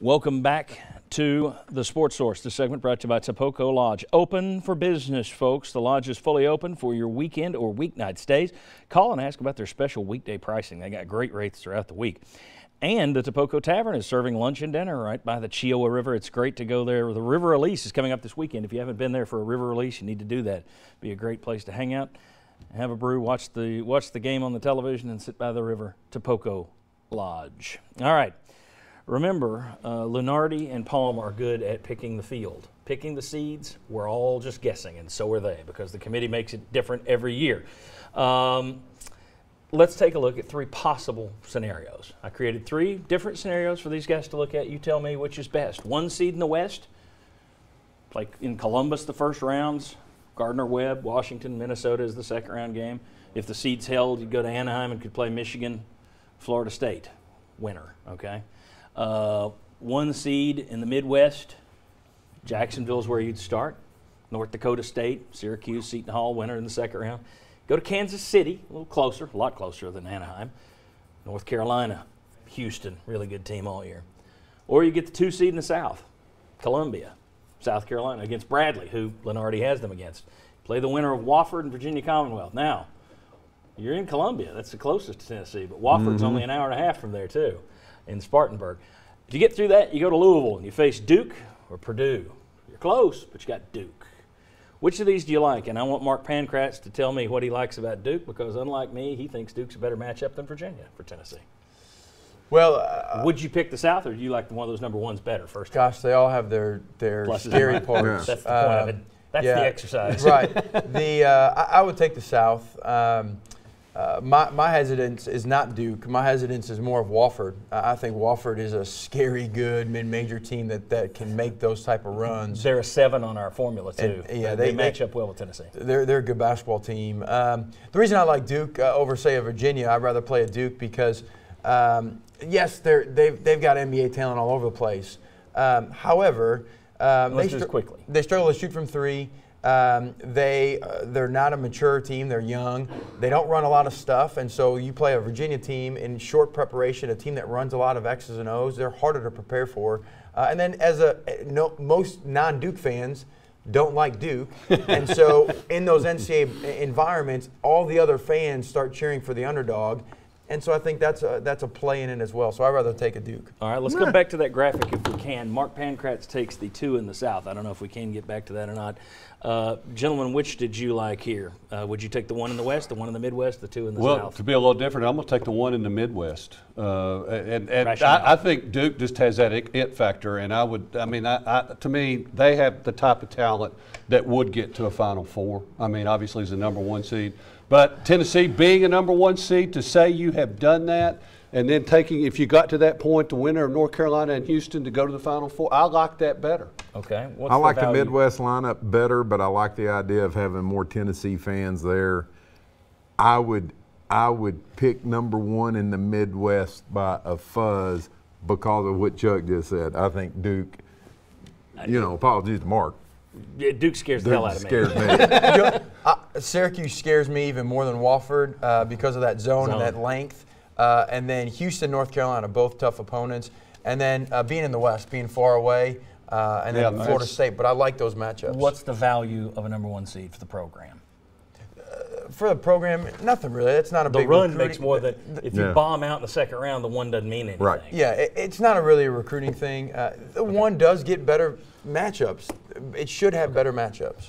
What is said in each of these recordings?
Welcome back to the Sports Source. This segment brought to you by Tapoco Lodge. Open for business, folks. The lodge is fully open for your weekend or weeknight stays. Call and ask about their special weekday pricing. They got great rates throughout the week. And the Tapoco Tavern is serving lunch and dinner right by the Chiowa River. It's great to go there. The river release is coming up this weekend. If you haven't been there for a river release, you need to do that. Be a great place to hang out, have a brew, watch the game on the television, and sit by the river. Tapoco Lodge. All right. Remember, Lunardi and Palm are good at picking the field. Picking the seeds, we're all just guessing, and so are they, because the committee makes it different every year. Let's take a look at three possible scenarios. I created three different scenarios for these guys to look at. You tell me which is best. One seed in the West, like in Columbus the first rounds, Gardner-Webb, Washington, Minnesota is the second round game. If the seed's held, you'd go to Anaheim and could play Michigan, Florida State, winner, okay? One seed in the Midwest, Jacksonville is where you'd start. North Dakota State, Syracuse, Seton Hall, winner in the second round. Go to Kansas City, a little closer, a lot closer than Anaheim. North Carolina, Houston, really good team all year. Or you get the 2 seed in the South, Columbia, South Carolina, against Bradley, who Lunardi has them against. Play the winner of Wofford and Virginia Commonwealth. Now, you're in Columbia. That's the closest to Tennessee, but Wofford's only an hour and a half from there, too, in Spartanburg. If you get through that, you go to Louisville and you face Duke or Purdue. You're close, but you got Duke. Which of these do you like? And I want Mark Pankratz to tell me what he likes about Duke, because unlike me, he thinks Duke's a better matchup than Virginia for Tennessee. Well, would you pick the South, or do you like one of those number ones better first? Gosh, they all have their scary parts. That's the point of it. That's the exercise. Right. I would take the South. My hesitance is not Duke. My hesitance is more of Wofford. I think Wofford is a scary, good mid-major team that can make those type of runs. They're a 7 on our formula too. And, they match up well with Tennessee. They're a good basketball team. The reason I like Duke over, say, a Virginia, I'd rather play a Duke because, yes, they've got NBA talent all over the place. However, they struggle to shoot from three. They're not a mature team. They're young. They don't run a lot of stuff, and so you play a Virginia team in short preparation, a team that runs a lot of X's and O's. They're harder to prepare for. And then most non-Duke fans don't like Duke, and so in those NCAA environments, all the other fans start cheering for the underdog. And so I think that's a play in it as well. So I'd rather take a Duke. All right, let's go back to that graphic if we can. Mark Pankratz takes the 2 in the South. I don't know if we can get back to that or not. Gentlemen, which did you like here? Would you take the 1 in the West, the 1 in the Midwest, the 2 in the South? Well, to be a little different, I'm going to take the 1 in the Midwest. I think Duke just has that it factor, and to me, they have the type of talent that would get to a Final Four. I mean, obviously, it's the number 1 seed. But Tennessee being a number 1 seed, to say you have done that, and then if you got to that point, the winner of North Carolina and Houston to go to the Final Four, I like that better. Okay. I like the Midwest lineup better, but I like the idea of having more Tennessee fans there. I would pick number 1 in the Midwest by a fuzz because of what Chuck just said. I think Duke, apologies to Mark. Duke scares the hell out of me. Scares me. Syracuse scares me even more than Wofford because of that zone and that length. And then Houston, North Carolina, both tough opponents. And then being in the West, being far away, and then Florida State. But I like those matchups. What's the value of a number 1 seed for the program? For the program, nothing really. It's not a big run recruiting. makes more than if you bomb out in the second round, the 1 doesn't mean anything. Right. Yeah, it's not really a recruiting thing. The 1 does get better matchups. It should have better matchups.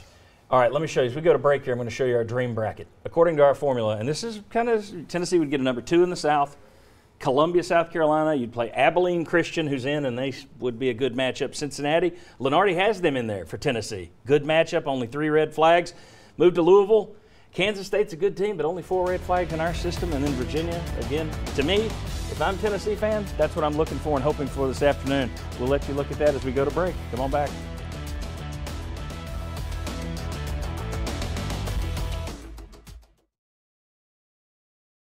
All right, let me show you. As we go to break here, I'm going to show you our dream bracket. According to our formula, and this is kind of, Tennessee would get a number 2 in the South. Columbia, South Carolina, you'd play Abilene Christian, who's in, and they would be a good matchup. Cincinnati, Lunardi has them in there for Tennessee. Good matchup, only 3 red flags. Move to Louisville. Kansas State's a good team, but only 4 red flags in our system. And then Virginia, again, to me, if I'm Tennessee fans, that's what I'm looking for and hoping for this afternoon. We'll let you look at that as we go to break. Come on back.